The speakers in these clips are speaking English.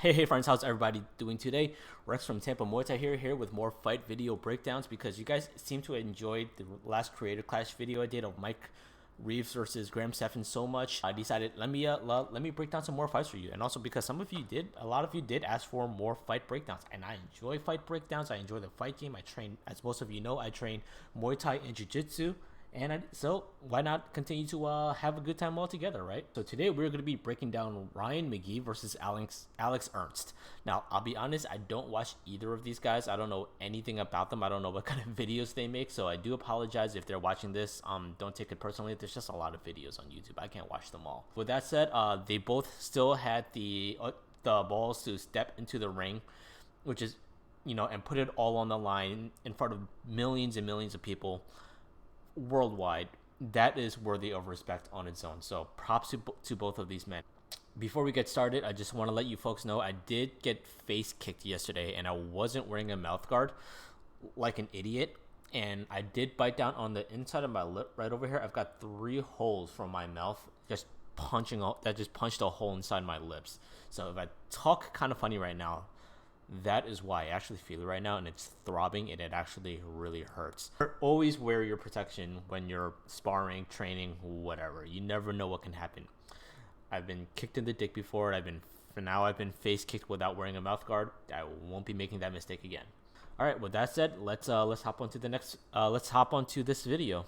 Hey friends, how's everybody doing today? Rex from Tampa Muay Thai here with more fight video breakdowns because you guys seem to enjoy the last creator clash video I did of Mike Reeves versus Graham Stephan so much. I decided let me break down some more fights for you, and also because a lot of you did ask for more fight breakdowns, and I enjoy fight breakdowns. I enjoy the fight game. I train, as most of you know, I train Muay Thai and Jiu Jitsu. So why not continue to have a good time all together, right? So today we're going to be breaking down Ryan Magee versus Alex Ernst. Now, I'll be honest, I don't watch either of these guys. I don't know anything about them. I don't know what kind of videos they make, so I do apologize if they're watching this. Don't take it personally. There's just a lot of videos on YouTube. I can't watch them all. With that said, they both still had the balls to step into the ring, which is, and put it all on the line in front of millions and millions of people worldwide. That is worthy of respect on its own. So props to both of these men. Before we get started, I just want to let you folks know I did get face kicked yesterday, and I wasn't wearing a mouth guard like an idiot, and I did bite down on the inside of my lip right over here. I've got 3 holes from my mouth just punched a hole inside my lips. So if I talk kind of funny right now, that is why I actually feel it right now, and it's throbbing, and it actually really hurts. Always wear your protection when you're sparring, training, whatever. You never know what can happen. I've been kicked in the dick before. I've been face kicked without wearing a mouth guard. I won't be making that mistake again. All right. With that said, let's hop onto the next. Let's hop onto this video.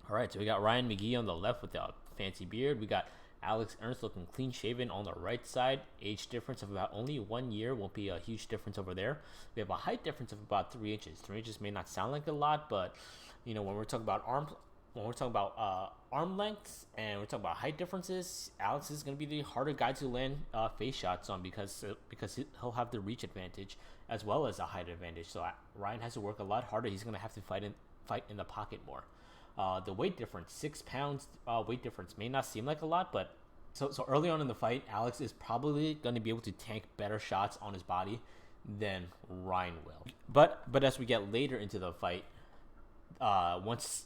All right. So we got Ryan Magee on the left with the fancy beard. We got Alex Ernst looking clean shaven on the right side. Age difference of about only 1 year, won't be a huge difference over there. We have a height difference of about 3 inches. 3 inches may not sound like a lot, but when we're talking about arm lengths and we're talking about height differences, Alex is going to be the harder guy to land face shots on because he'll have the reach advantage as well as a height advantage. So Ryan has to work a lot harder. He's going to have to fight in the pocket more. The weight difference, 6 pounds weight difference, may not seem like a lot, but so early on in the fight, Alex is probably going to be able to tank better shots on his body than Ryan will. But as we get later into the fight, once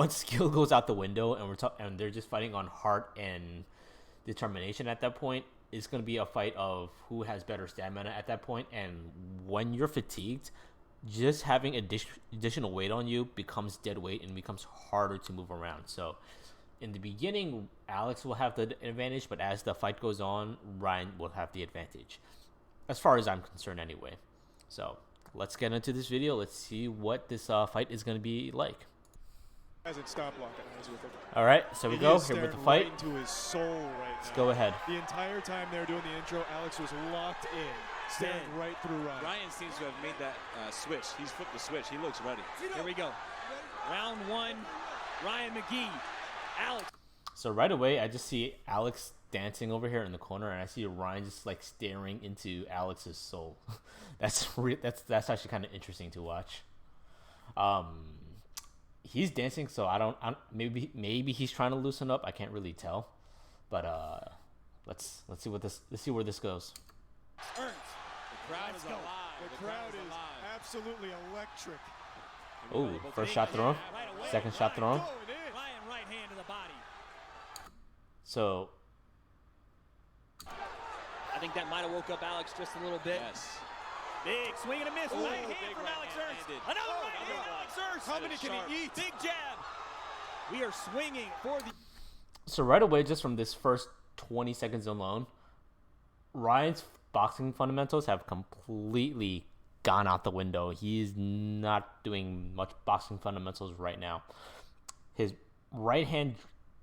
skill goes out the window and they're just fighting on heart and determination at that point, it's going to be a fight of who has better stamina at that point. And when you're fatigued, just having additional weight on you becomes dead weight and becomes harder to move around. So in the beginning, Alex will have the advantage, but as the fight goes on, Ryan will have the advantage, as far as I'm concerned anyway. So let's get into this video. Let's see what this fight is going to be like. Hasn't stopped locking eyes with him. All right, so we go here with the fight. Right into his soul right Let's now. go ahead. The entire time they were doing the intro, Alex was locked in, staring right through Ryan. Ryan seems to have made that switch. He's flipped the switch. He looks ready. Here we go. Round 1, Ryan Magee. Alex. So right away, I just see Alex dancing over here in the corner, and I see Ryan just like staring into Alex's soul. That's actually kind of interesting to watch. He's dancing, so I don't maybe he's trying to loosen up. I can't really tell, but let's see where this goes. Ernst. The crowd is alive. The crowd is absolutely electric. Oh, first shot thrown, second shot thrown. Ryan right hand to the body. So I think that might have woke up Alex just a little bit. Yes. Big swing and a miss. Right hand from Alex Ernst. Another right hand, Alex Ernst. How many can he eat? Big jab. We are swinging for the. So right away, just from this first 20 seconds alone, Ryan's boxing fundamentals have completely gone out the window. He's not doing much boxing fundamentals right now. His right hand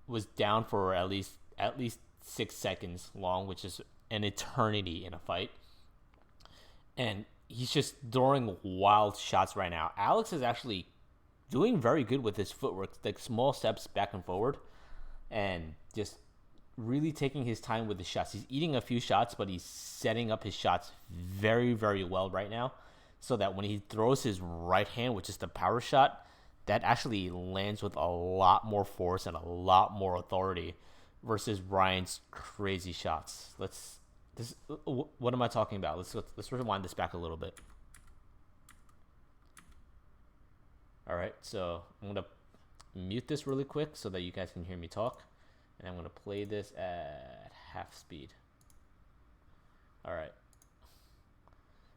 was down for at least 6 seconds long, which is an eternity in a fight. And he's just throwing wild shots right now. Alex is actually doing very good with his footwork, like small steps back and forward, and just really taking his time with the shots. He's eating a few shots, but he's setting up his shots very, very well right now, so that when he throws his right hand, which is the power shot, that actually lands with a lot more force and a lot more authority versus Ryan's crazy shots. What am I talking about? Let's rewind this back a little bit. All right, so I'm gonna mute this really quick so that you guys can hear me talk, and I'm gonna play this at half speed. All right.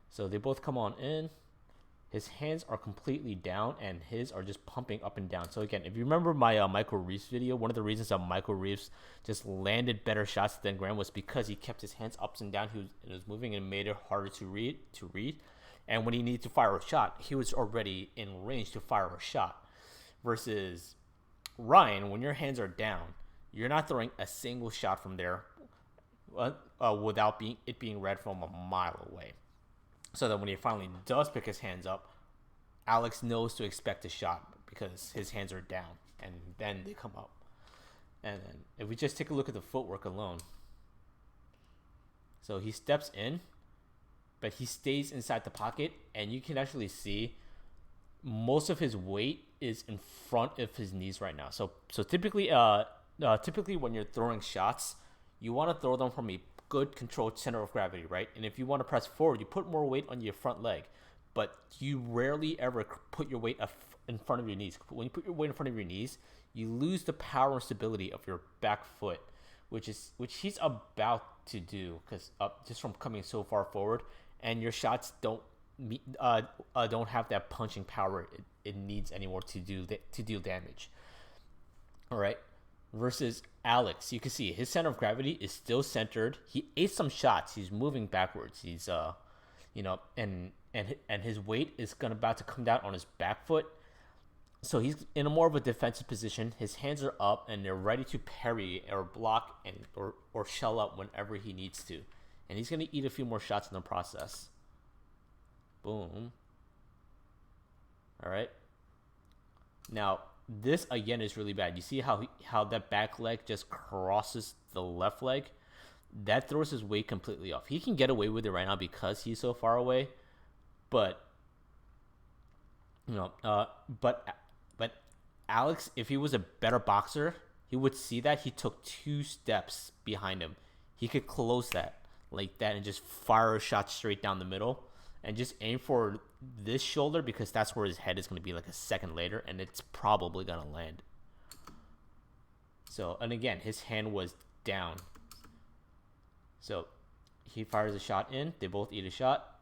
So they both come on in. His hands are completely down, and his are just pumping up and down. So again, if you remember my Michael Reeves video, one of the reasons that Michael Reeves just landed better shots than Graham was because he kept his hands up and down. He was moving and made it harder to read. And when he needed to fire a shot, he was already in range to fire a shot. Versus Ryan, when your hands are down, you're not throwing a single shot from there without it being read from a mile away. So that when he finally does pick his hands up, Alex knows to expect a shot because his hands are down, and then they come up. And then if we just take a look at the footwork alone. So he steps in, but he stays inside the pocket, and you can actually see most of his weight is in front of his knees right now. So typically when you're throwing shots, you want to throw them from a good controlled center of gravity, right? And if you want to press forward, you put more weight on your front leg, but you rarely ever put your weight in front of your knees. When you put your weight in front of your knees, you lose the power and stability of your back foot, which he's about to do because just from coming so far forward, and your shots don't have that punching power it needs anymore to deal damage. All right. Versus Alex, you can see his center of gravity is still centered. He ate some shots. He's moving backwards. He's and his weight is about to come down on his back foot. So he's in a more of a defensive position. His hands are up and they're ready to parry or block or shell up whenever he needs to. And he's going to eat a few more shots in the process. Boom. All right. Now, this again is really bad. You see how that back leg just crosses the left leg? That throws his weight completely off. He can get away with it right now because he's so far away, but but Alex, if he was a better boxer, he would see that he took 2 steps behind him. He could close that like that and just fire a shot straight down the middle and just aim for this shoulder because that's where his head is going to be like a second later, and it's probably going to land. So, and again, his hand was down. So he fires a shot in. They both eat a shot.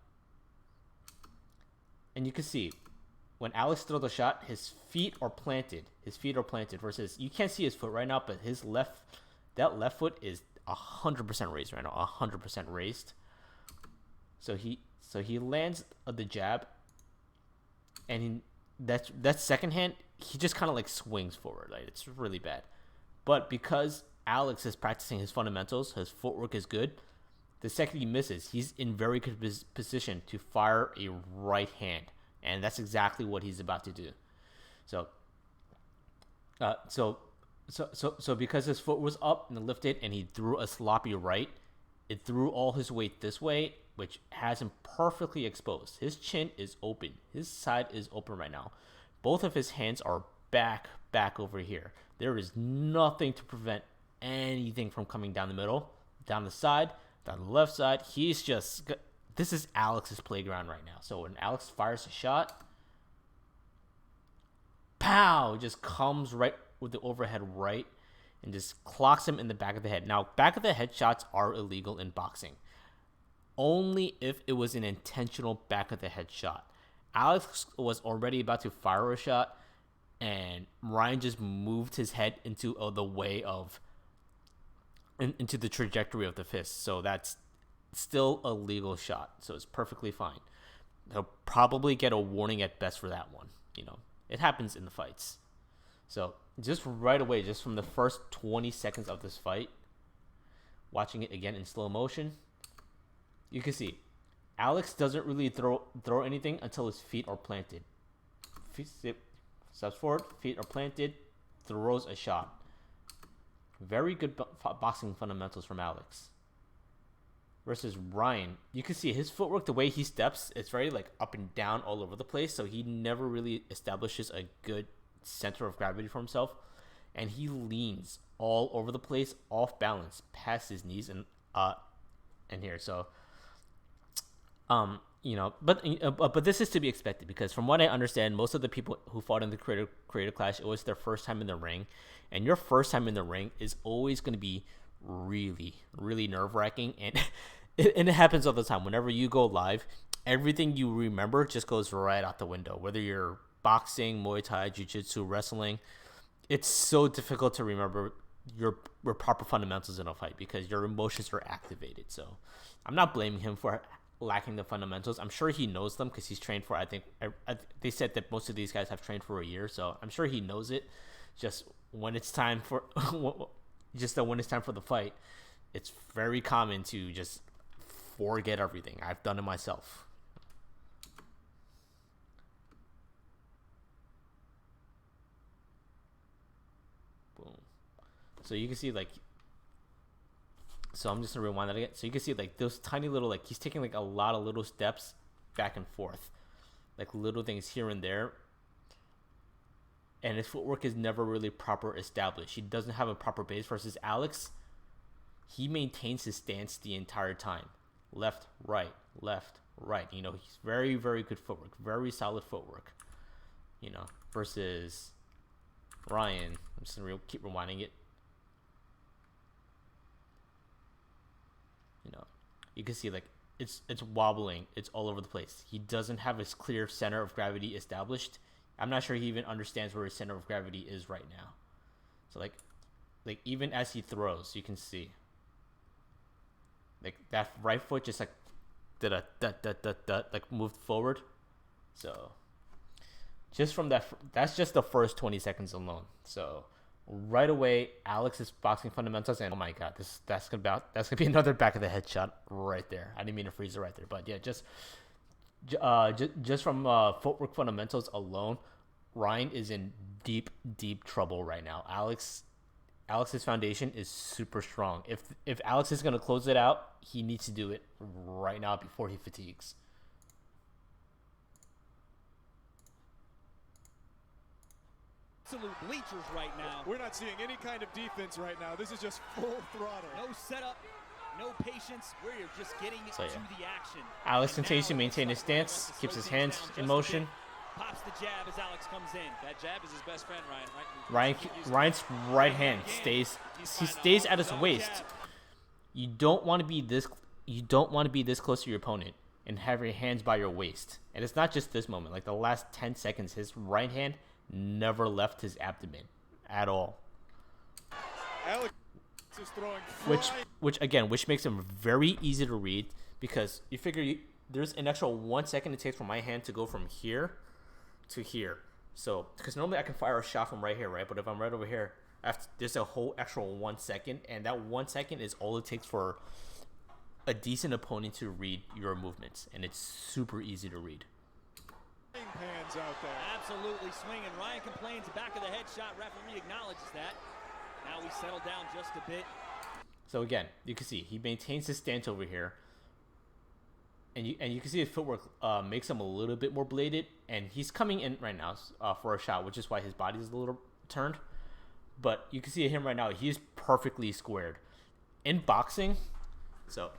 And you can see when Alex throws a shot, his feet are planted. Versus you can't see his foot right now, but that left foot is 100% raised right now, 100% raised. So he lands the jab, and that second hand, he just kind of like swings forward. Like, it's really bad. But because Alex is practicing his fundamentals, his footwork is good, the second he misses, he's in very good position to fire a right hand. And that's exactly what he's about to do. So because his foot was up and lifted and he threw a sloppy right, it threw all his weight this way, which has him perfectly exposed. His chin is open. His side is open right now. Both of his hands are back over here. There is nothing to prevent anything from coming down the middle, down the side, down the left side. This is Alex's playground right now. So when Alex fires a shot, pow, just comes right with the overhead right and just clocks him in the back of the head. Now, back of the head shots are illegal in boxing. Only if it was an intentional back of the head shot. Alex was already about to fire a shot, and Ryan just moved his head into into the trajectory of the fist. So that's still a legal shot. So it's perfectly fine. He'll probably get a warning at best for that one. It happens in the fights. So just right away, just from the first 20 seconds of this fight, watching it again in slow motion, you can see Alex doesn't really throw anything until his feet are planted. Steps forward, feet are planted, throws a shot. Very good boxing fundamentals from Alex. Versus Ryan, you can see his footwork, the way he steps, it's very like up and down all over the place. So he never really establishes a good center of gravity for himself, and he leans all over the place, off balance, past his knees and here. So, but this is to be expected because from what I understand, most of the people who fought in the creator clash, it was their first time in the ring, and your first time in the ring is always going to be really, really nerve-wracking, and it happens all the time. Whenever you go live, everything you remember just goes right out the window. Whether you're boxing, Muay Thai, Jiu-Jitsu, wrestling, it's so difficult to remember your proper fundamentals in a fight because your emotions are activated. So I'm not blaming him for lacking the fundamentals. I'm sure he knows them because he's trained for, I think they said that most of these guys have trained for a year, so I'm sure he knows it. Just when it's time for when it's time for the fight, it's very common to just forget everything. I've done it myself. Boom. So you can see like, so I'm just gonna rewind that again. So you can see like those tiny little, like he's taking like a lot of little steps back and forth, like little things here and there. And his footwork is never really proper established. He doesn't have a proper base versus Alex. He maintains his stance the entire time. Left, right, left, right. You know, he's very, very good footwork. Very solid footwork. You know, versus Ryan. I'm just going to keep rewinding it. You know, you can see like it's wobbling. It's all over the place. He doesn't have his clear center of gravity established. I'm not sure he even understands where his center of gravity is right now. So like even as he throws, you can see like that right foot just like like moved forward. So just from that's just the first 20 seconds alone. So right away, Alex's boxing fundamentals, and oh my god, that's gonna be another back of the head shot right there. I didn't mean to freeze it right there, but yeah, just from footwork fundamentals alone, Ryan is in deep trouble right now. Alex's foundation is super strong. If Alex is gonna close it out, he needs to do it right now before he fatigues. Absolute bleachers right now. We're not seeing any kind of defense right now. This is just full throttle. No setup, no patience. We're just getting to the action. Alex continues to maintain his stance, keeps his hands in motion. Pops the jab as Alex comes in. That jab is his best friend, Ryan. Ryan's right hand stays at his waist. You don't want to be this close to your opponent and have your hands by your waist. And it's not just this moment. Like the last 10 seconds, his right hand never left his abdomen at all. Alex is throwing which makes him very easy to read, because you figure there's an extra 1 second it takes for my hand to go from here to here. So because normally I can fire a shot from right here, right? But if I'm right over here, there's a whole extra 1 second, and that 1 second is all it takes for a decent opponent to read your movements, and it's super easy to read. Hands out there. Absolutely swinging. Ryan complains, back of the head shot. Referee acknowledges that. Now we settle down just a bit. So again, you can see he maintains his stance over here, and you can see his footwork makes him a little bit more bladed, and he's coming in right now for a shot, which is why his body is a little turned. But you can see him right now; he's perfectly squared. In boxing, so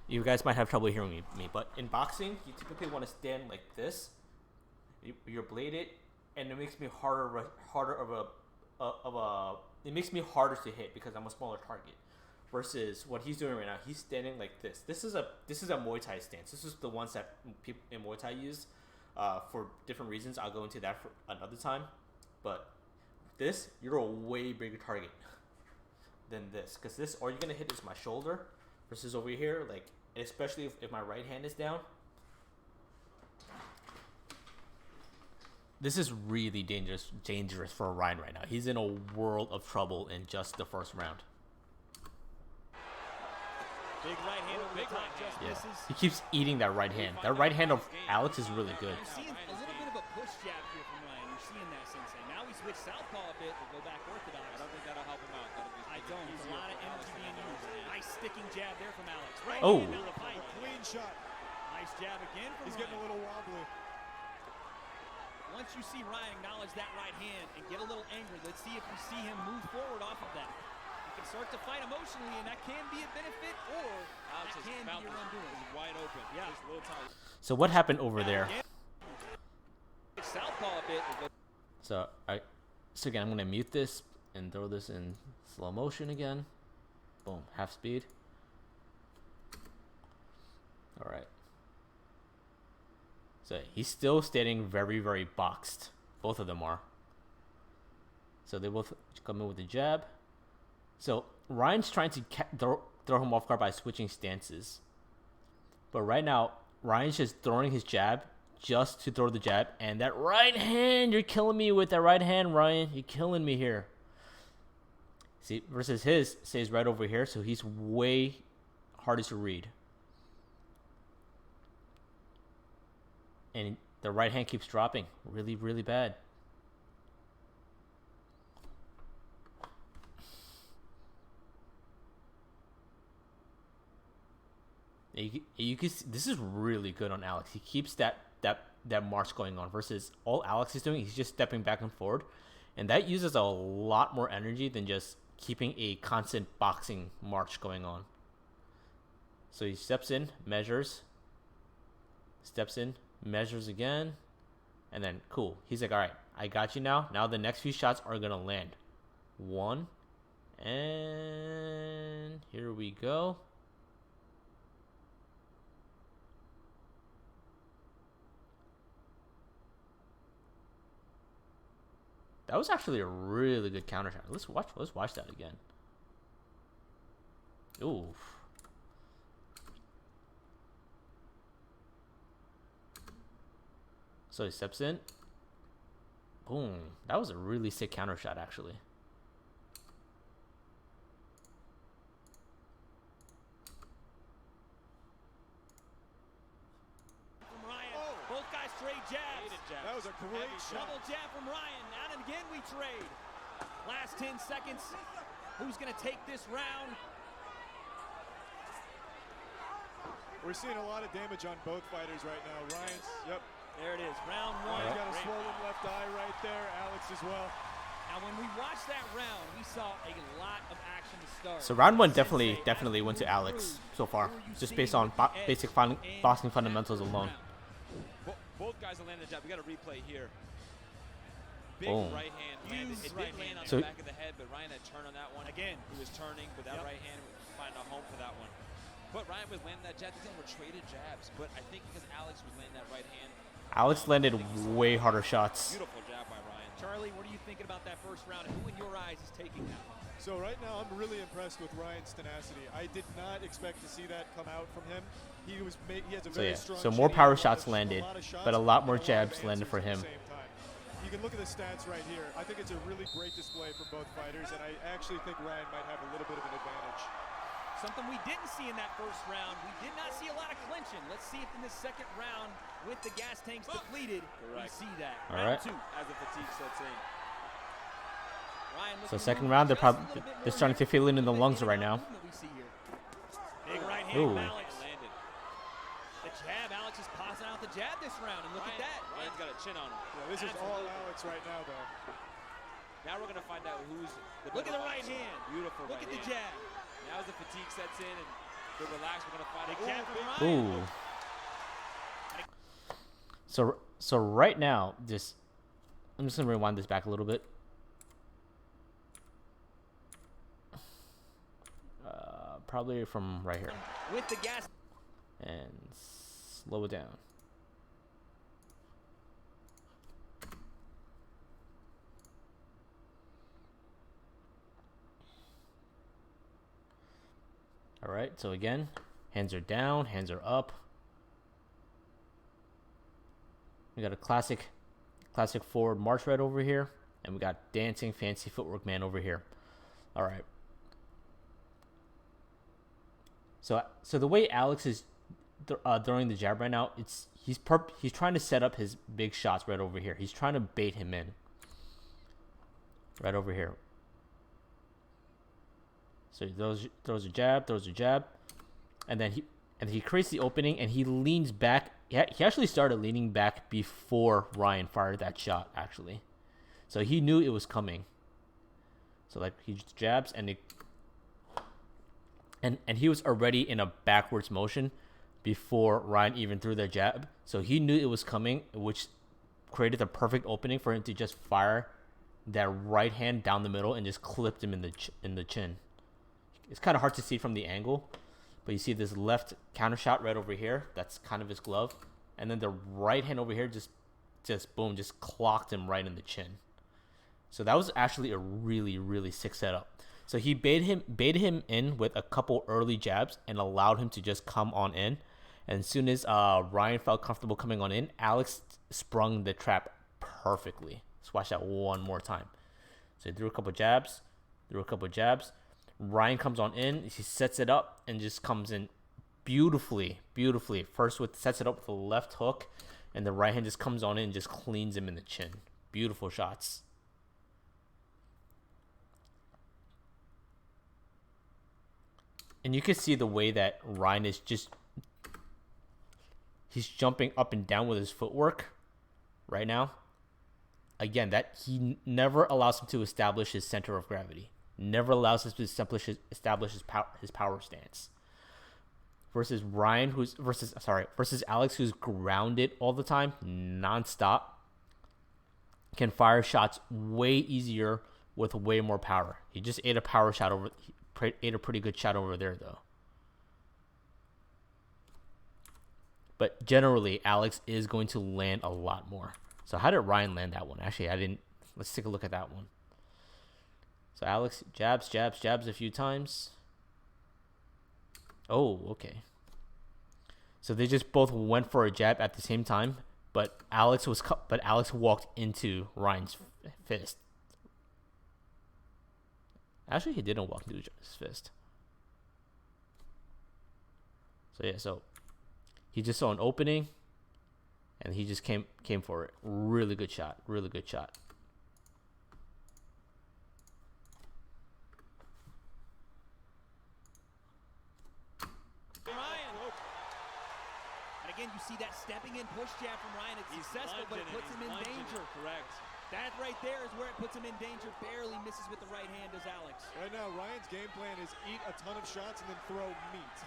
you guys might have trouble hearing me, but in boxing, you typically want to stand like this. You're bladed, and it makes me it makes me harder to hit because I'm a smaller target. Versus what he's doing right now, he's standing like this. This is a Muay Thai stance. This is the ones that people in Muay Thai use for different reasons. I'll go into that for another time. But this, you're a way bigger target than this, because this, all you're gonna hit is my shoulder. Versus over here, like especially if my right hand is down. This is really dangerous for Ryan right now. He's in a world of trouble in just the first round. Big right hand over the top, just misses. He keeps eating that right hand. That right hand of Alex is really good. You're seeing a little bit of a push jab here from Ryan. You're seeing that, Sensei. Now we switch southpaw a bit. We'll go back orthodox. I don't think that'll help him out. I don't. There's a lot of energy being used. Nice sticking jab there from Alex. Right Oh. hand into the fight. Clean shot. Nice jab again from He's getting a little wobbly. Once you see Ryan acknowledge that right hand and get a little angry, let's see if we see him move forward off of that. You can start to fight emotionally, and that can be a benefit, or that can be your undoing. Wide open. Yeah. So what happened over there? Southpaw a bit. So again, I'm gonna mute this and throw this in slow motion again. Boom, half speed. So he's still standing very, very boxed. Both of them are. So they both come in with the jab. So Ryan's trying to throw him off guard by switching stances. But right now, Ryan's just throwing his jab just to throw the jab. And that right hand, you're killing me with that right hand, Ryan. You're killing me here. See, versus his stays right over here. So he's way harder to read. And the right hand keeps dropping. Really, really bad. You can see, this is really good on Alex. He keeps that march going on versus all Alex is doing. He's just stepping back and forward, and that uses a lot more energy than just keeping a constant boxing march going on. So he steps in, measures, steps in, measures again, and then cool. He's like, all right, I got you now. Now the next few shots are gonna land. One, and here we go. That was actually a really good counter shot. Let's watch that again. Ooh. So he steps in. Boom. That was a really sick counter shot, actually. From Ryan. Oh. Both guys trade jabs. That was a great shot. Double jab from Ryan. Now and again we trade. Last 10 seconds. Who's going to take this round? We're seeing a lot of damage on both fighters right now. Ryan's, yep. There it is, round one. Ryan's got a swollen left eye right there. Alex as well. Now when we watched that round, we saw a lot of action to start. So round one definitely went to Alex so far, just based on basic boxing fundamentals alone. Both guys are landing the jab. We got a replay here. Big right hand landed. It did land on the back of the head, but Ryan had turned on that one. Again, he was turning, but that right hand was finding a home for that one. But Ryan was landing that jab. These were traded jabs, but I think because Alex was landing that right hand. Alex landed way harder shots. Beautiful jab by Ryan. Charlie, what are you thinking about that first round, and who in your eyes is taking that one? So right now, I'm really impressed with Ryan's tenacity. I did not expect to see that come out from him. He has a very strong. So more power shots landed, but a lot more jabs landed for him. You can look at the stats right here. I think it's a really great display from both fighters, and I actually think Ryan might have a little bit of an advantage. Something we didn't see in that first round. We did not see a lot of clinching. Let's see if in this second round, with the gas tanks depleted, we see that. All right. Round two, as the fatigue sets in. Ryan, So second round, they're starting to feel it in the lungs right now. Big right hand from Alex. The jab, Alex is passing out the jab this round, and look at that. Ryan's got a chin on him. Yeah, this is all Alex right now, though. Now we're going to find out who's the Look at the right hand. Beautiful Look at the jab. Now as the fatigue sets in and they're relaxed, we're going to find Big out. jab from Ryan. Ooh. So right now, I'm just gonna rewind this back a little bit. Probably from right here. With the gas. And slow it down. All right, so again, hands are down, hands are up. We got a classic forward march right over here, and we got dancing fancy footwork man over here. All right. So the way Alex is throwing the jab right now, he's trying to set up his big shots right over here. He's trying to bait him in. Right over here. So he throws a jab, and then he creates the opening, and he leans back. He actually started leaning back before Ryan fired that shot, actually. So he knew it was coming. So like he just jabs, and he was already in a backwards motion before Ryan even threw that jab. So he knew it was coming, which created the perfect opening for him to just fire that right hand down the middle and just clipped him in the chin. It's kind of hard to see from the angle, but you see this left counter shot right over here. That's kind of his glove. and then the right hand over here just boom, just clocked him right in the chin. So that was actually a really, really sick setup. So he baited him in with a couple early jabs and allowed him to just come on in. And as soon as Ryan felt comfortable coming on in, Alex sprung the trap perfectly. Let's watch that one more time. So he threw a couple jabs, Ryan comes on in, he sets it up and just comes in beautifully. First sets it up with the left hook, and the right hand just comes on in and just cleans him in the chin. Beautiful shots. And you can see the way that Ryan is he's jumping up and down with his footwork right now. Again, that he never allows him to establish his center of gravity. Never allows him to establish his power stance. Versus versus Alex, who's grounded all the time, nonstop, can fire shots way easier with way more power. He just ate a pretty good shot over there though. But generally, Alex is going to land a lot more. So how did Ryan land that one? Actually, I didn't. Let's take a look at that one. So Alex jabs a few times. Oh, okay. So they just both went for a jab at the same time, but Alex walked into Ryan's fist. Actually, he didn't walk into his fist. So yeah, so he just saw an opening, and he just came for it. Really good shot. Again, you see that stepping in push jab from Ryan. It's successful, but it puts him in danger. Correct. That right there is where it puts him in danger. Barely misses with the right hand, does Alex. Right now, Ryan's game plan is eat a ton of shots and then throw meat.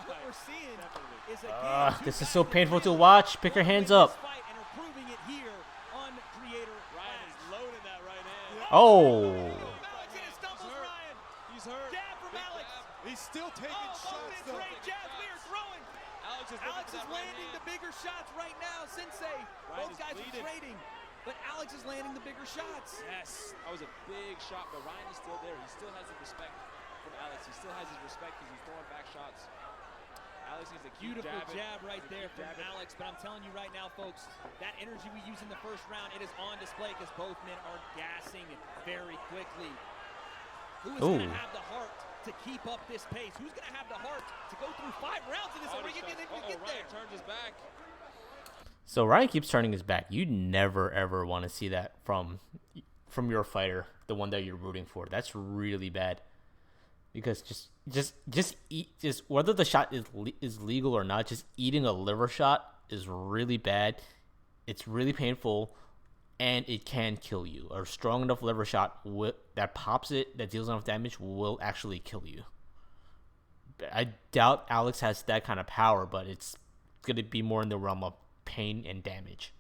What we're seeing is again, this is so painful to watch. Pick your hands up. And are proving it here on Creator. Ryan is loading that right hand. Oh. Alex and it stumbles Ryan. He's hurt. Jab from Alex. He's still taking shots though. Great jabs. We are throwing. Alex is landing the bigger shots right now, Sensei. Both guys are trading, but Alex is landing the bigger shots. Yes, that was a big shot, but Ryan is still there. He still has the respect from Alex. He still has his respect because he's throwing back shots. Alex needs a beautiful jab right there from Alex, but I'm telling you right now, folks, that energy we used in the first round, it is on display because both men are gassing very quickly. Who is going to have the heart to keep up this pace? Who's going to have the heart to go through 5 rounds in this? Ryan turned his back. So Ryan keeps turning his back. You never ever want to see that from your fighter, the one that you're rooting for. That's really bad. Because just whether the shot is legal or not, just eating a liver shot is really bad. It's really painful, and it can kill you. A strong enough liver shot that pops it, that deals enough damage, will actually kill you. I doubt Alex has that kind of power, but it's going to be more in the realm of pain and damage.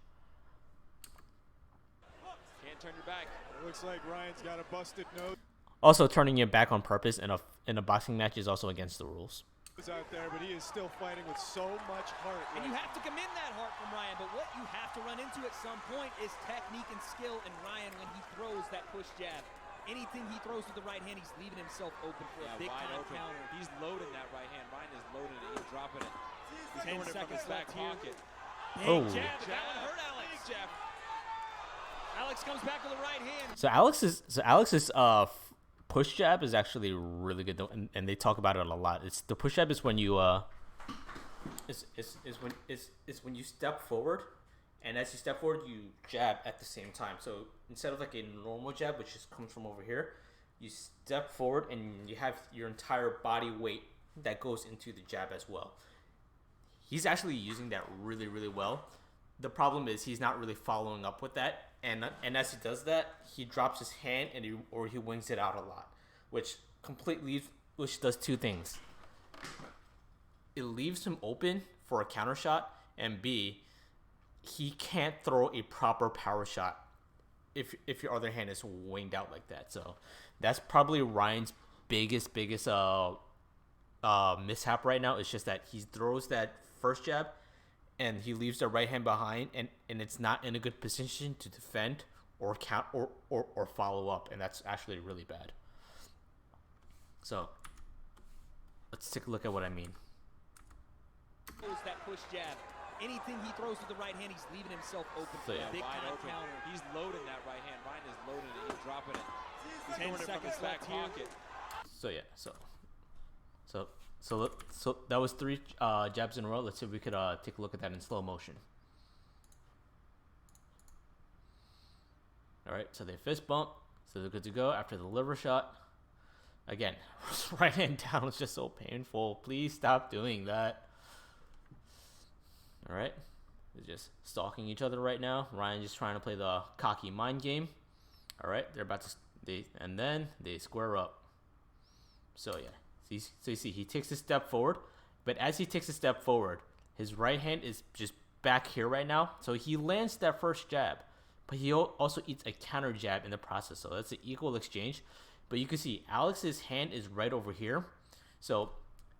Can't turn your back. It looks like Ryan's got a busted nose. Also, turning your back on purpose in a boxing match is also against the rules. Out there, but he is still fighting with so much heart. And you have to commend that heart from Ryan, but what you have to run into at some point is technique and skill, and Ryan, when he throws that push jab, anything he throws with the right hand, he's leaving himself open for a big time counter. He's loading that right hand. Ryan is loading it. He's dropping it. He's 10 throwing it from his seconds back left here. pocket. Oh. Big jab, but that one hurt Alex. Big jab. Alex comes back with the right hand. So Alex's push jab is actually really good, and they talk about it a lot. It's the push jab is when you when you step forward, and as you step forward, you jab at the same time. So instead of like a normal jab, which just comes from over here, you step forward and you have your entire body weight that goes into the jab as well. He's actually using that really, really well. The problem is he's not really following up with that, and as he does that, he drops his hand and he wings it out a lot, which does two things. It leaves him open for a counter shot, and B, he can't throw a proper power shot if your other hand is winged out like that. So that's probably Ryan's biggest mishap right now. It's just that he throws that first jab, and he leaves the right hand behind, and it's not in a good position to defend or count or follow up, and that's actually really bad. So let's take a look at what I mean. That push jab. Anything he throws with the right hand, he's leaving himself open for So, yeah. a big Wide time open. counter. He's loading that right hand. Ryan is loading it. He's dropping it. He's 10 throwing it from seconds his back left here. pocket. So yeah, so that was 3 jabs in a row. Let's see if we could take a look at that in slow motion. All right, so they fist bump, so they're good to go after the liver shot. Again, right hand down was just so painful. Please stop doing that. All right, they're just stalking each other right now. Ryan just trying to play the cocky mind game. All right, they're about to and then they square up. So yeah, so you see he takes a step forward, but as he takes a step forward, his right hand is just back here right now. So he lands that first jab, but he also eats a counter jab in the process. So that's an equal exchange. But you can see Alex's hand is right over here. So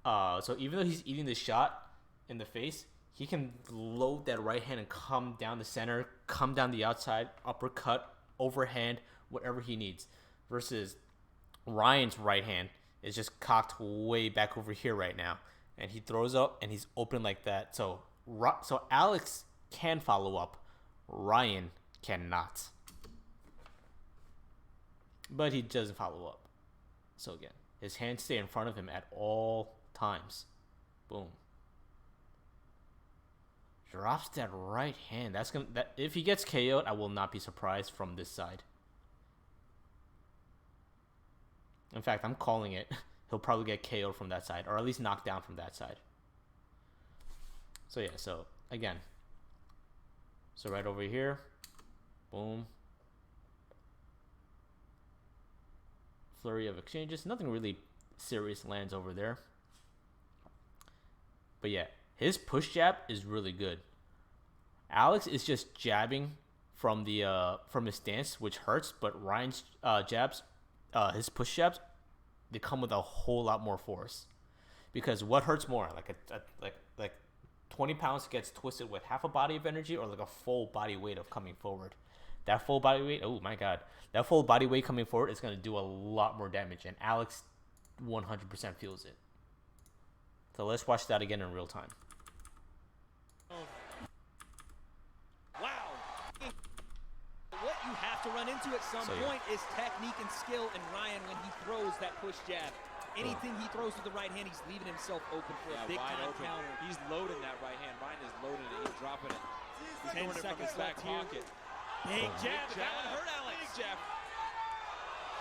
so even though he's eating the shot in the face, he can load that right hand and come down the center, come down the outside, uppercut, overhand, whatever he needs. Versus Ryan's right hand is just cocked way back over here right now, and he throws up and he's open like that. So Alex can follow up, Ryan cannot, but he doesn't follow up. So again, his hands stay in front of him at all times. Boom. Drops that right hand. If he gets KO'd, I will not be surprised from this side. In fact, I'm calling it. He'll probably get KO'd from that side, or at least knocked down from that side. So yeah, so again. So right over here. Boom. Flurry of exchanges. Nothing really serious lands over there. But yeah, his push jab is really good. Alex is just jabbing from his stance, which hurts, but Ryan's jabs, his push jabs, they come with a whole lot more force. Because what hurts more, like 20 pounds gets twisted with half a body of energy, or like a full body weight of coming forward. That full body weight, oh my god, that full body weight coming forward is going to do a lot more damage, and Alex 100% feels it. So let's watch that again in real time. Wow. What you have to run into at some point is technique and skill, and Ryan, when he throws that push jab, anything he throws with the right hand, he's leaving himself open for a big time counter. He's loading that right hand. Ryan is loading it. He's dropping it. He's 10 throwing it from his seconds back left here. pocket. Big jab. That one hurt Alex. Big jab.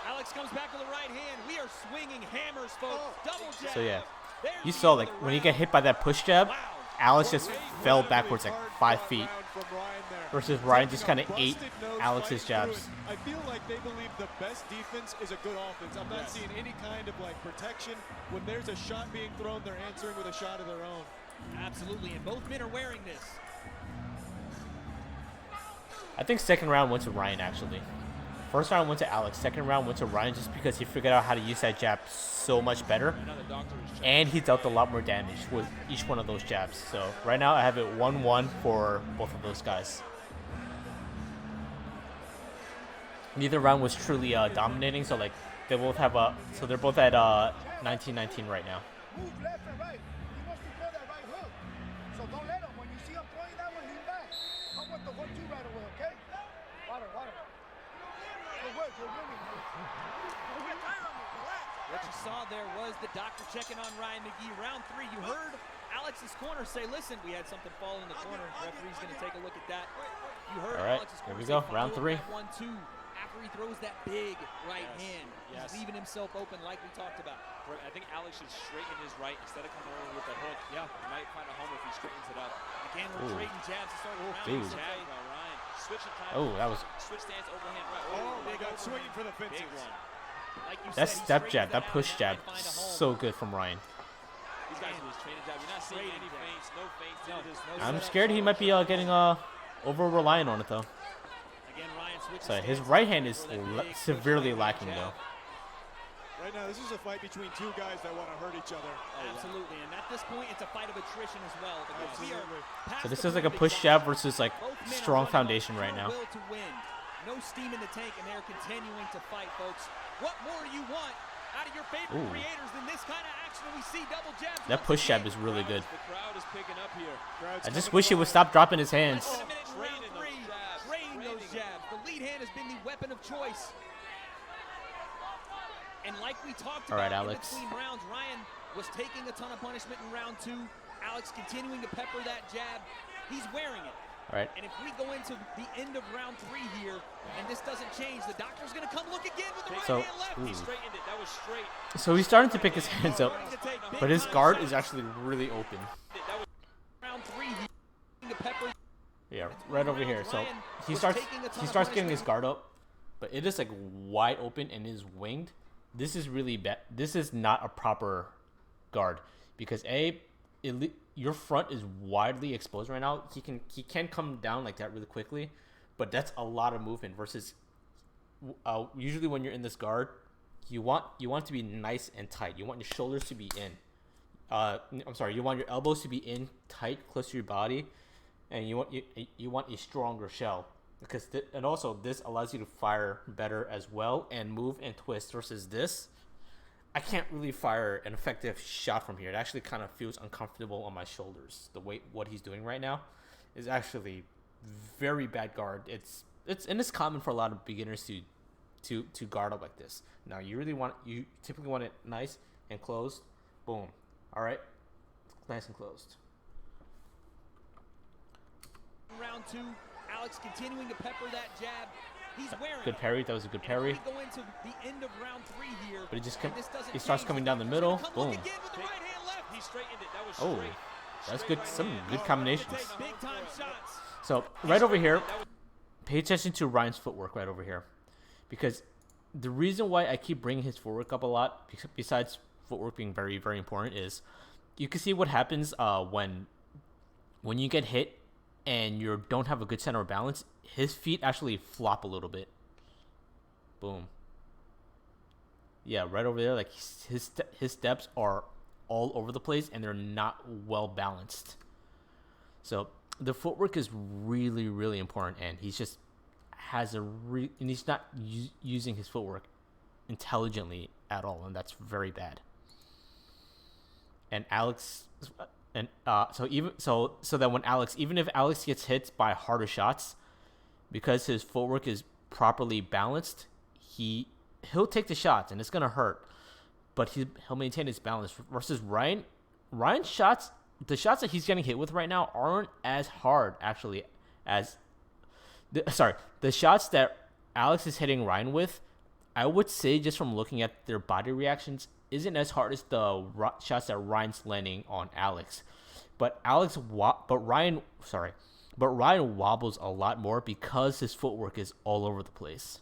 Alex comes back with the right hand. We are swinging hammers, folks. Double jab. So yeah, There's you the saw end like of the when you round. get hit by that push jab, Wow. Alex just fell backwards like 5 feet. Versus Ryan just kind of ate Alex's jabs. I feel like they believe the best defense is a good offense. I'm not seeing any kind of like protection. When there's a shot being thrown, they're answering with a shot of their own. Absolutely, and both men are wearing this. I think second round went to Ryan actually. First round went to Alex. Second round went to Ryan just because he figured out how to use that jab so much better. And he dealt a lot more damage with each one of those jabs. So right now I have it 1-1 for both of those guys. Neither round was truly dominating, so like they both have so they're both at 19-19 right now. Move left and right. He wants to throw that right hook. So don't let him. When you see him throwing that one, lean back. I want the 1-2 right away, okay? Water. Good work. You're winning. What you saw there was the doctor checking on Ryan Magee. Round 3, you heard Alex's corner say, listen, we had something fall in the corner. Referee's going to take a look at that. You heard Alex's corner here we go. say, Round 3. 1-2. After he throws that big right hand, he's leaving himself open like we talked about. I think Alex should straighten his right instead of coming over with the hook. Yeah, he might find a home if he straightens it up. Again, we're trading jabs to start the round. Dude. Jab by Ryan. Switch of time. Oh, that was. Switch stance, overhand right. Oh, they got swinging for the fences. Big one. Like you That said, step he jab, that straightens push it jab, out and find a home. so good from Ryan. These guys are just training jab. You're not seeing any feints, no feints. No I'm setup, scared he no might be setup. getting over reliant on it though. Again, Ryan switches So his stance right hand is for that big severely push lacking jab. though. Right now, this is a fight between two guys that want to hurt each other. Absolutely, and at this point, it's a fight of attrition as well. Because we are So this is like a push jab versus like strong foundation right now. Will to win. No steam in the tank, and they're continuing to fight, folks. What more do you want out of your favorite creators than this kind of action? We see double jabs. That push jab is really good. The crowd is picking up here. I just wish he would stop dropping his hands. Trading those jabs. The lead hand has been the weapon of choice. And like we talked about in between rounds, Ryan was taking a ton of punishment in round 2. Alex continuing to pepper that jab. He's wearing it. All right. And if we go into the end of round 3 here, and this doesn't change, the doctor's going to come look again with the right hand left. He straightened it. That was straight. So he's starting to pick his hands up, but his guard is actually really open. Round 3 to pepper. Yeah, right over here. So he starts getting his guard up, but it is like wide open and is winged. This is really bad. This is not a proper guard because your front is widely exposed right now. He can come down like that really quickly, but that's a lot of movement versus usually when you're in this guard, you want it to be nice and tight. You want your shoulders to be in. You want your elbows to be in tight, close to your body, and you want a stronger shell. Because and also this allows you to fire better as well and move and twist versus this. I can't really fire an effective shot from here. It actually kind of feels uncomfortable on my shoulders. The way what he's doing right now is actually very bad guard. It's common for a lot of beginners to guard up like this. Now you typically want it nice and closed. Boom. All right, nice and closed. Round 2. Alex continuing to pepper that jab. He's wearing good parry. That was a good parry. Go into the end of round 3 here. But he starts coming down the middle. Boom. He straightened it. That was straight. That's good. Some good combinations. Big time shots. So right over here, pay attention to Ryan's footwork right over here, because the reason why I keep bringing his footwork up a lot, besides footwork being very, very important, is you can see what happens when you get hit and you don't have a good center of balance. His feet actually flop a little bit. Boom. Yeah, right over there. Like his steps are all over the place and they're not well balanced. So the footwork is really, really important, and he's just and he's not using his footwork intelligently at all, and that's very bad. And Alex. And so even if Alex gets hit by harder shots, because his footwork is properly balanced, he'll take the shots and it's gonna hurt, but he'll maintain his balance. Versus Ryan's shots, the shots that he's getting hit with right now aren't as hard actually as the shots that Alex is hitting Ryan with. I would say, just from looking at their body reactions, isn't as hard as the shots that Ryan's landing on Alex. But Ryan wobbles a lot more because his footwork is all over the place.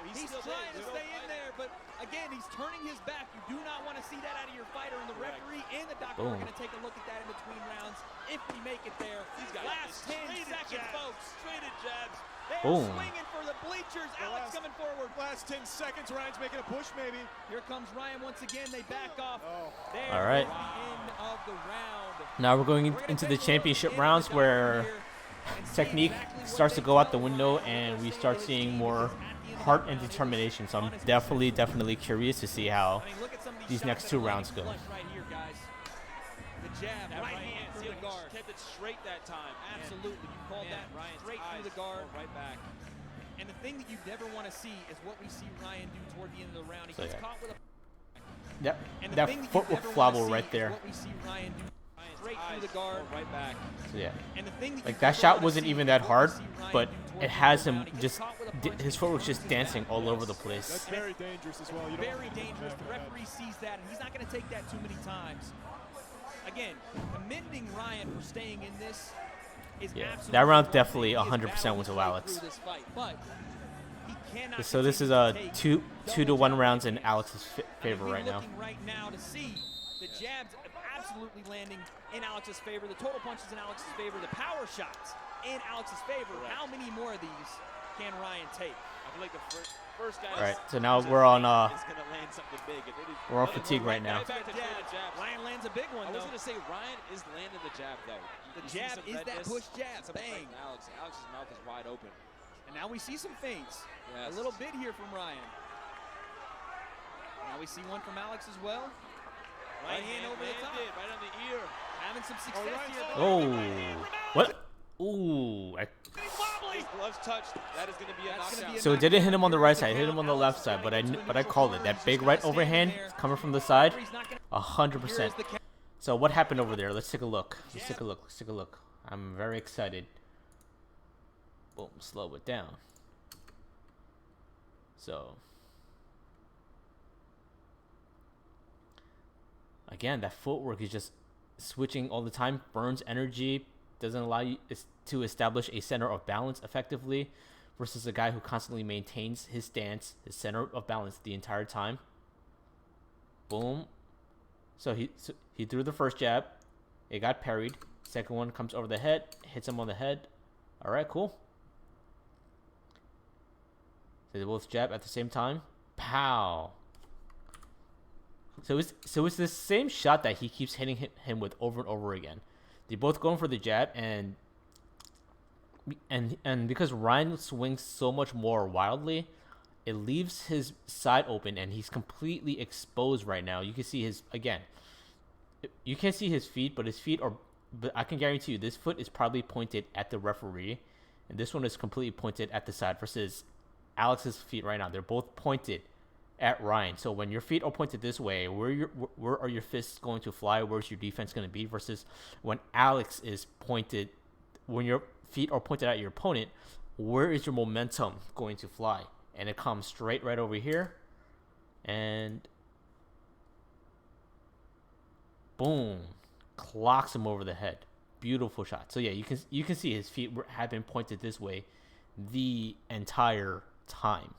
He's trying to stay in there, but again, he's turning his back. You do not want to see that out of your fighter, and the referee and the doctor are going to take a look at that in between rounds if we make it there. Last 10 seconds, folks. Straighted jabs. They're swinging for the bleachers. Alex coming forward. Last 10 seconds, Ryan's making a push, maybe. Here comes Ryan once again. They back off. All right. End of the round. Now we're going into the championship rounds where technique starts to go out the window and we start seeing more heart and determination. So I'm definitely curious to see how these next 2 rounds go. Right here, guys. The jab, right hand through the guard. Kept it straight that time. Absolutely. You called that straight through the guard. Right back. And the thing that you never want to see is what we see Ryan do toward the end of the round. He gets caught with a... That footwork flobble right there. What we see Ryan do straight through the guard. Right back. So yeah. And the thing like that shot wasn't even that hard, but it has him just his footwork's just dancing all over the place. That's very dangerous as well. Very dangerous. The referee sees that, and he's not going to take that too many times. Again, commending Ryan for staying in this is absolutely that round definitely 100% went to Alex. This fight, but he cannot So this is continue a to take 2-1 double rounds jab in Alex's favor we're right now. looking right now to see the jabs absolutely landing in Alex's favor, the total punches in Alex's favor, the power shots in Alex's favor. Correct. How many more of these can Ryan take? I feel like the first guy. All right, so now we're on is gonna land something big. we're on fatigue right now. Back to the jabs. Ryan lands a big one, I was though. gonna say Ryan is landing the jab though. The You see jab some is that redness, push jab. some Bang. effect in Alex. Alex's mouth is wide open. And now we see some feints. Yes. A little bit here from Ryan. Now we see one from Alex as well. Right hand over the top. Landed, right on the ear. Having some success Ryan's here. Oh, what? Ooh, His gloves touched. That is going to be a knockdown. so it didn't hit him on the right side, it hit him on the left side, but I called it. That big right overhand coming from the side, 100%. So what happened over there? Let's take a look. Let's take a look. Let's take a look. I'm very excited. Boom, slow it down. So again, that footwork is just switching all the time, burns energy, doesn't allow you to establish a center of balance effectively, versus a guy who constantly maintains his stance, his center of balance the entire time. Boom. So he threw the first jab, it got parried. Second one comes over the head, hits him on the head. All right, cool. So they both jab at the same time. Pow. So it's the same shot that he keeps hitting him with over and over again. They both going for the jab, and because Ryan swings so much more wildly, it leaves his side open, and he's completely exposed right now. You can see his, again, you can't see his feet, but his feet are, but I can guarantee you this foot is probably pointed at the referee, and this one is completely pointed at the side, versus Alex's feet right now. They're both pointed at Ryan. So when your feet are pointed this way, where are your fists going to fly? Where's your defense going to be? Versus when Alex is pointed, when your feet are pointed at your opponent, where is your momentum going to fly? And it comes straight right over here, and boom, clocks him over the head. Beautiful shot. So yeah, you can see his feet have been pointed this way the entire time.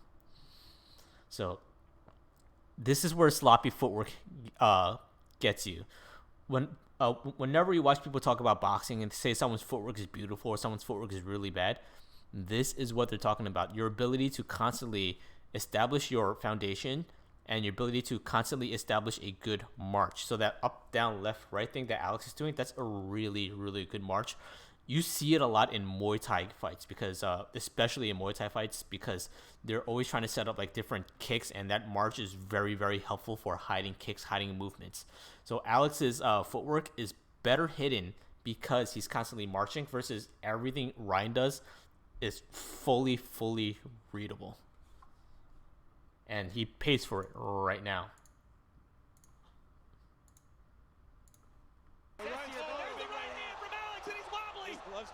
So this is where sloppy footwork gets you. Whenever you watch people talk about boxing and say someone's footwork is beautiful or someone's footwork is really bad, this is what they're talking about. Your ability to constantly establish your foundation and your ability to constantly establish a good march. So that up, down, left, right thing that Alex is doing, that's a really, really good march. You see it a lot in Muay Thai fights, because especially in Muay Thai fights, because they're always trying to set up like different kicks, and that march is very, very helpful for hiding kicks, hiding movements. So Alex's footwork is better hidden because he's constantly marching, versus everything Ryan does is fully readable. And he pays for it right now.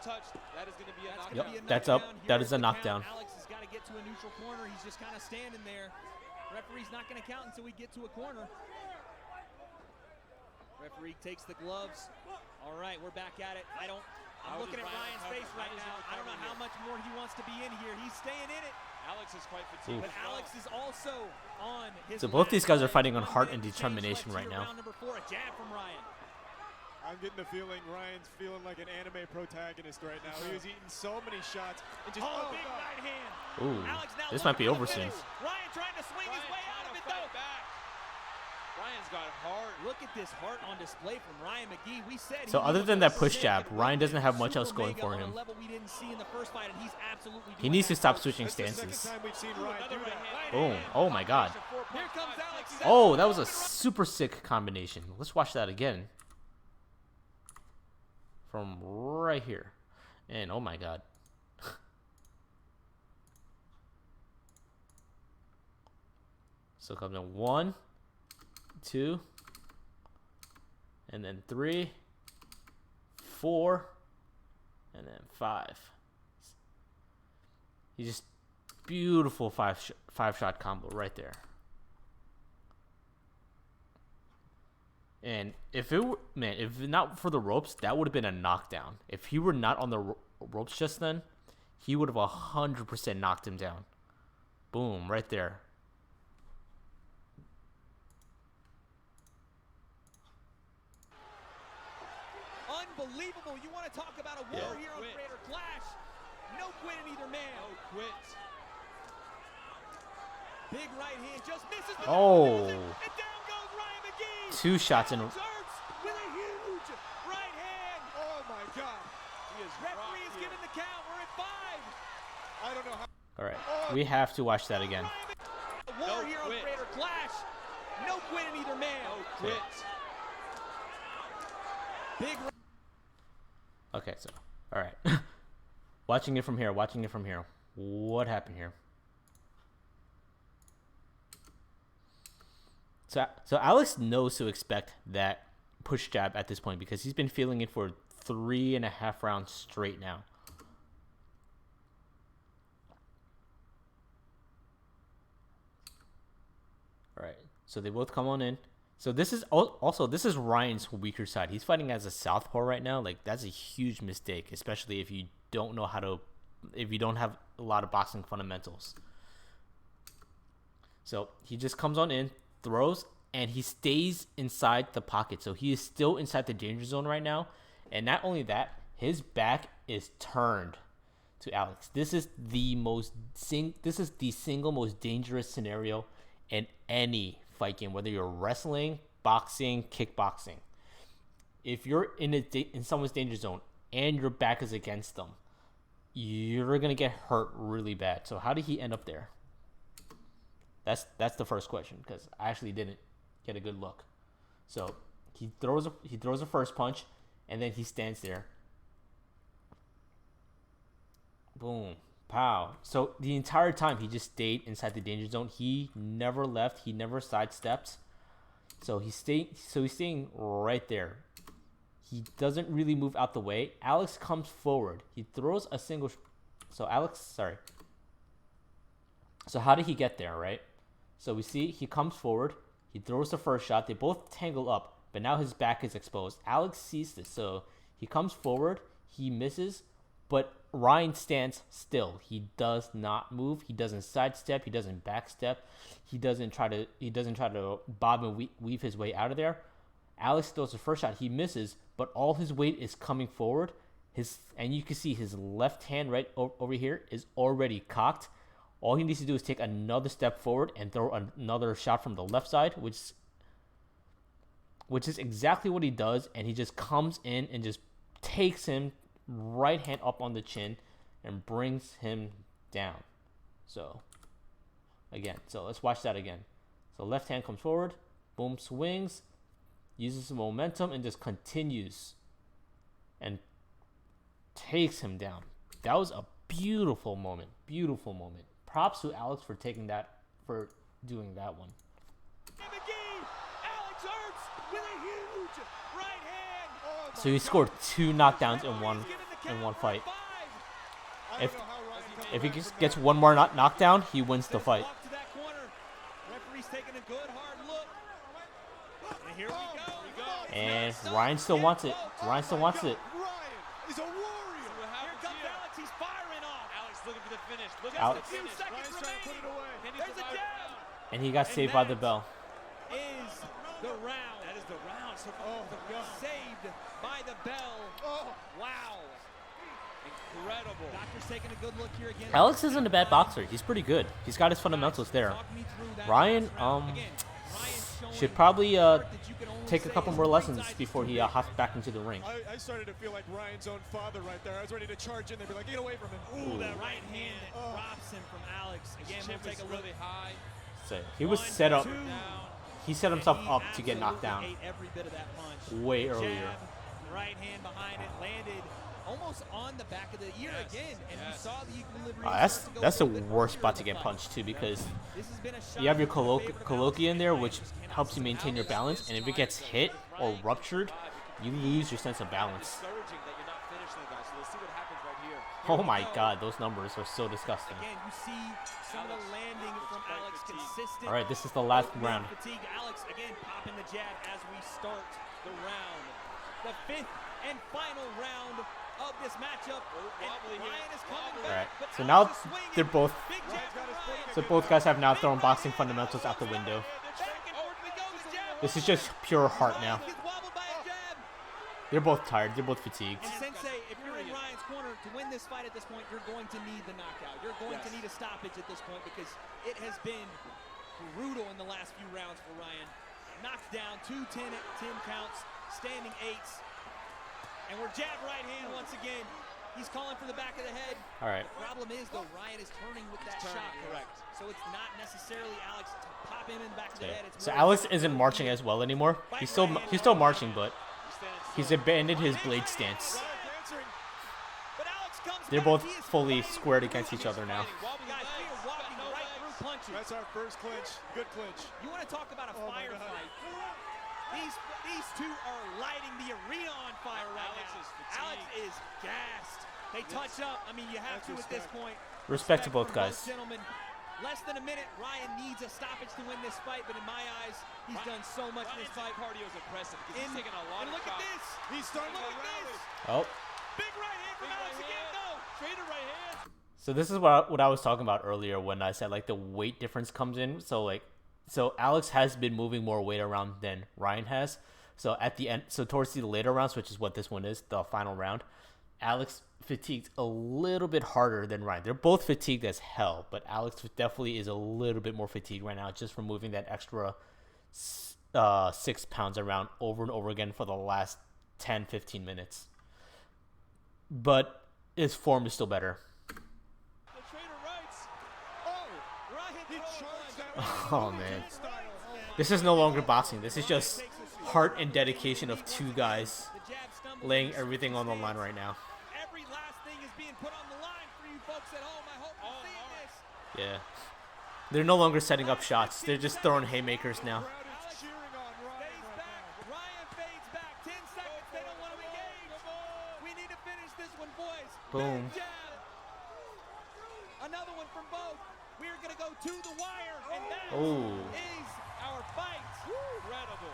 Touched. That is going to be a Yep, knockdown. that's up. That is a knockdown. Alex has got to get to a neutral corner. He's just kind of standing there. Referee's not going to count until we get to a corner. Referee takes the gloves. All right, we're back at it. I'm looking at Ryan's face right now. I don't know how much more he wants to be in here. He's staying in it. Alex is quite fatigued. But Alex is also on his. So both these guys are fighting on heart and determination right now. Round number 4, a jab from Ryan. I'm getting the feeling Ryan's feeling like an anime protagonist right now. He was eating so many shots. And just, Big right hand. Ooh, Alex now this might be over soon. Ryan trying to swing his way out of it, though. Ryan's got heart. Look at this heart on display from Ryan Magee. We said So other than that push jab, Ryan doesn't have much else going for him. He needs to stop switching stances. Boom. Oh my god. Here comes Alex. Oh, that was a super sick combination. Let's watch that again. From right here. And oh my god. So comes in 1, 2, and then 3, 4, and then 5. He just beautiful five shot combo right there. And if not for the ropes, that would have been a knockdown. If he were not on the ropes just then, he would have 100% knocked him down. Boom, right there. Unbelievable. You want to talk about a war here on Creator Clash. No quit in either man. No quit. Big right hand just misses. Oh. And down goes Ryan Magee. 2 shots in. Alex Ernst with a huge right hand. Oh my God. He is Referee is giving the count. We're at 5. I don't know how. All right, we have to watch that again. A war here on Creator Clash. No quit in either man. No quit. Big. Okay, so all right, watching it from here. What happened here? So Alex knows to expect that push jab at this point because he's been feeling it for 3.5 rounds straight now. All right, so they both come on in. So this is also this is Ryan's weaker side. He's fighting as a southpaw right now. Like, that's a huge mistake, especially if you don't know how to, if you don't have a lot of boxing fundamentals. So he just comes on in, throws, and he stays inside the pocket. So he is still inside the danger zone right now. And not only that, his back is turned to Alex. This is the single most dangerous scenario in any fight game, whether you're wrestling, boxing, kickboxing. If you're in someone's danger zone and your back is against them, you're gonna get hurt really bad. So how did he end up there? That's the first question, because I actually didn't get a good look. So he throws a first punch, and then he stands there. Boom. Pow. So the entire time he just stayed inside the danger zone. He never left. He never sidestepped. So he's staying right there. He doesn't really move out the way. Alex comes forward. He throws a single. So how did he get there, right? So we see he comes forward. He throws the first shot. They both tangle up, but now his back is exposed. Alex sees this, so he comes forward. He misses, but Ryan stands still. He does not move. He doesn't sidestep. He doesn't backstep. He doesn't try to bob and weave his way out of there. Alex throws the first shot. He misses, but all his weight is coming forward. And you can see his left hand right over here is already cocked. All he needs to do is take another step forward and throw another shot from the left side, which is exactly what he does. And he just comes in and just takes him right hand up on the chin and brings him down. So let's watch that again. So left hand comes forward, boom, swings, uses some momentum, and just continues and takes him down. That was a beautiful moment. Props to Alex for doing that one. Alex Ernst with a huge right hand. So he scored 2 knockdowns in one fight. If he just gets one more knockdown, he wins the fight. Referee's taking a good hard look. And here we go. And Ryan still wants it. Ryan is a warrior. Here comes Alex. He's firing off. Alex looking for the finish. Look at Alex. the finish. Seconds remaining. There's a jab. And he got saved by the bell. Is the round. That is the round. So Saved by the bell. Oh. Wow. Incredible. Doctor's taking a good look here again. Alex isn't a bad boxer. He's pretty good. He's got his fundamentals there. Ryan should probably take a couple more lessons before he hops back into the ring. I started to feel like Ryan's own father right there. I was ready to charge in there, be like, get away from him. Ooh, that right hand drops him from Alex. Again, we'll take a look. really high. So he was set up. Down. He set himself up to get knocked down Ate every bit of that punch. way earlier. Jab, right hand behind it, landed almost on the back of the ear again, and you saw the equilibrium. That's the worst spot to get punched too, because you have your colloquia in there, which helps you maintain your balance, and if it gets hit or ruptured, you lose your sense of balance. Discouraging that you're not finishing the guy. So let's see what happens right here. Oh my God, those numbers are so disgusting. Again, you see some of the landing from Alex consistent. All right, this is the last round. Fatigue. Alex again popping the jab as we start the round. The 5th and final round of this matchup. And Ryan is coming All right. back. But So Alex now is swinging. they're both. Big jab from Ryan. So both guys have now thrown boxing fundamentals out the window. Back and forth we go. The jab. This is just pure heart now. Ryan gets wobbled by a jab. They're both tired. They're both fatigued. And Sensei, if you're in Ryan's corner to win this fight at this point, you're going to need the knockout. You're going to need a stoppage at this point because it has been brutal in the last few rounds for Ryan. Knocked down 2 10 counts, standing 8s. And we're jab right hand once again. He's calling for the back of the head. All right. The problem is, though, Ryan is turning with that shot. Correct. So it's not necessarily Alex to pop him in the back of the head. It's So more Alex isn't marching as well anymore. He's still marching, but he's abandoned his blade stance. But Alex comes They're back. both He is fully fighting. squared against each other now. Guys, we are walking right through punches. That's our first clinch. Good clinch. You want to talk about a firefight? These two are lighting the arena on fire right now. Alex is gassed. They touch up. I mean, you have to at this point. Respect to both from guys. Gentlemen. Less than a minute. Ryan needs a stoppage to win this fight, but in my eyes, he's done so much in this fight. Cardio is impressive because he's taking a lot And of look at this. He's starting to Look at rally. this. Oh. Big right hand from Alex again. No. Straight to right hand. So this is what I was talking about earlier when I said like the weight difference comes in. So Alex has been moving more weight around than Ryan has. So at the end, so towards the later rounds, which is what this one is, the final round, Alex fatigued a little bit harder than Ryan. They're both fatigued as hell, but Alex definitely is a little bit more fatigued right now just from moving that extra 6 pounds around over and over again for the last 10-15 minutes. But his form is still better. The trainer writes. Oh, Ryan He charged that Oh man. This is no longer boxing. This is just heart and dedication of two guys The jab stumbles. laying everything on the line right now. Every last thing is being put on the line for you folks at home. I hope you're seeing this. Yeah. They're no longer setting up shots. They're just throwing haymakers now. crowd is cheering on Ryan Fades right back. now. Ryan fades back. 10 seconds. They don't want to engage. We need to finish this one, boys. Boom. Big jab. Another one from both. We're going to go to the wire. And that Oh. is our fight. Incredible.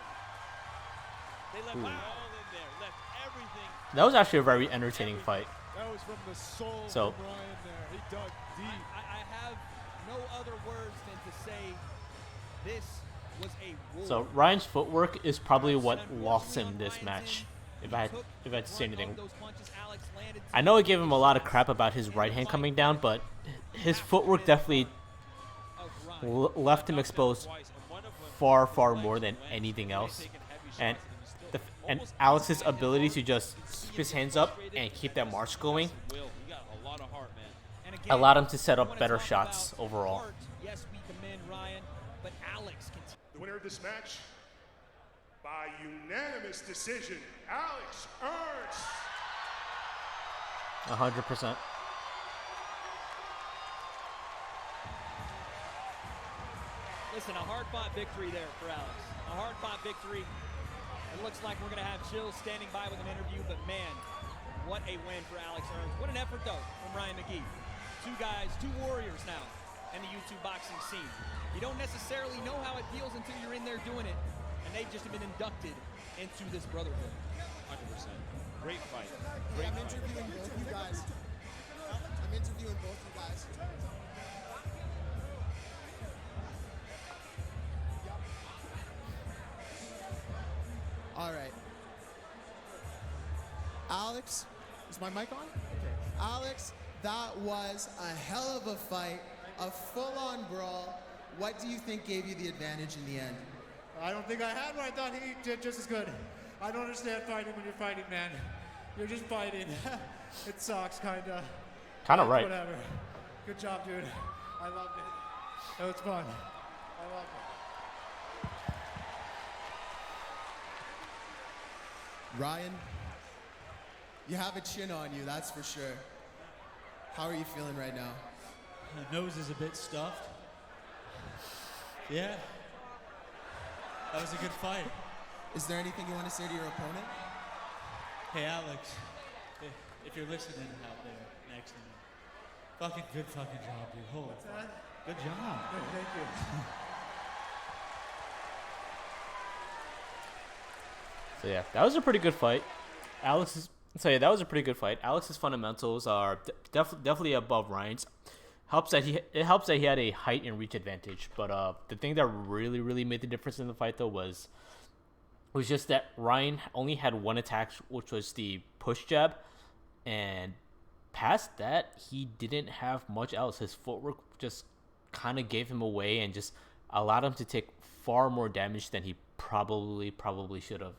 They left it all in there. Left everything. That was actually a very entertaining fight. That was from the soul So- from Ryan there. He dug deep. I have no other words than to say this was a war. So Ryan's footwork is probably what lost him this match. If I had to say anything. I know I gave him a lot of crap about his right hand coming down, but his footwork definitely left him exposed far, far more than anything else. And Alex's ability to just keep his hands up and keep that march going allowed him to set up better shots overall. Yes, we commend Ryan, but Alex can. The winner of this match, by unanimous decision, Alex Ernst. 100%. Listen, a hard-fought victory there for Alex. A hard-fought victory. It looks like we're going to have Chills standing by with an interview, but man, what a win for Alex Ernst. What an effort, though, from Ryan Magee. Two guys, two warriors now in the YouTube boxing scene. You don't necessarily know how it feels until you're in there doing it, and they've just been inducted into this brotherhood. 100%. Great fight. Hey, I'm interviewing both you guys. I'm interviewing both you guys. All right. Alex, is my mic on? Okay. Alex, that was a hell of a fight, a full-on brawl. What do you think gave you the advantage in the end? I don't think I had one. I thought he did just as good. I don't understand fighting when you're fighting, man. You're just fighting. It sucks, kinda. Kinda right. Whatever. Good job, dude. I loved it. It was fun. I loved it. Ryan, you have a chin on you, that's for sure. How are you feeling right now? My nose is a bit stuffed. Yeah. That was a good fight. Is there anything you want to say to your opponent? Hey, Alex, if you're listening out there next to me, fucking good fucking job, dude. Holy fuck. Good job. Thank you. So yeah, that was a pretty good fight. Alex So yeah, that was a pretty good fight. Alex's fundamentals are definitely above Ryan's. It helps that he had a height and reach advantage. But the thing that really made the difference in the fight though was just that Ryan only had one attack, which was the push jab, and past that he didn't have much else. His footwork just kind of gave him away and just allowed him to take far more damage than he probably should have.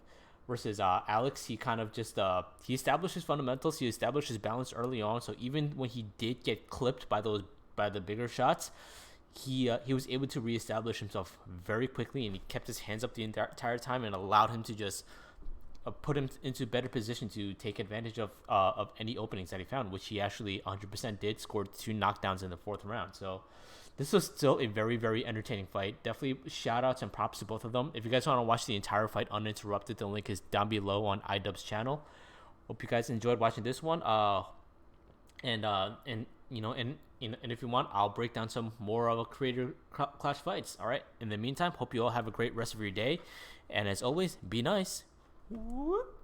Versus Alex, he kind of just he established his fundamentals, he established his balance early on. So even when he did get clipped by the bigger shots, he was able to reestablish himself very quickly, and he kept his hands up the entire time and allowed him to just put him into better position to take advantage of any openings that he found, which he actually 100% did. Scored 2 knockdowns in the 4th round. So this was still a very entertaining fight. Definitely shout outs and props to both of them. If you guys want to watch the entire fight uninterrupted, the link is down below on iDubbbz's channel. Hope you guys enjoyed watching this one. And if you want, I'll break down some more of a creator clash fights. All right. In the meantime, hope you all have a great rest of your day. And as always, be nice. Whoop.